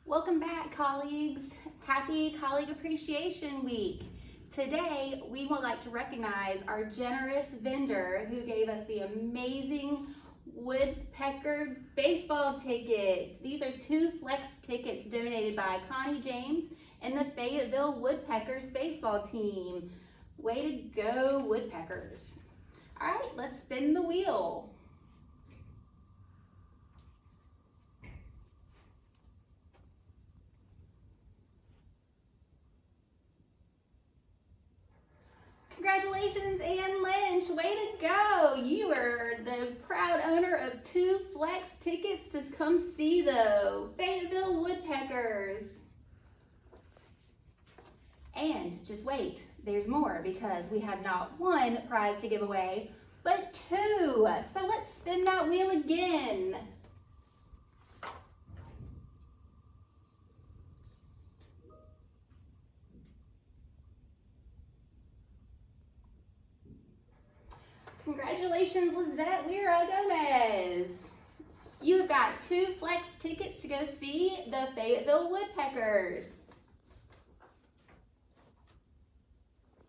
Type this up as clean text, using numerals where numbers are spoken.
Welcome back, colleagues. Happy Colleague Appreciation Week. Today, we would like to recognize our generous vendor who gave us the amazing Woodpecker baseball tickets. These are 2 flex tickets donated by Connie James and the Fayetteville Woodpeckers baseball team. Way to go, Woodpeckers. All right, let's spin the wheel. Congratulations, Ann Lynch. Way to go. You are the proud owner of 2 flex tickets to come see the Fayetteville Woodpeckers. And just wait, there's more because we have not 1 prize to give away, but 2. So let's spin that wheel again. Congratulations, Lizette Lyra Gomez. You've got 2 flex tickets to go see the Fayetteville Woodpeckers.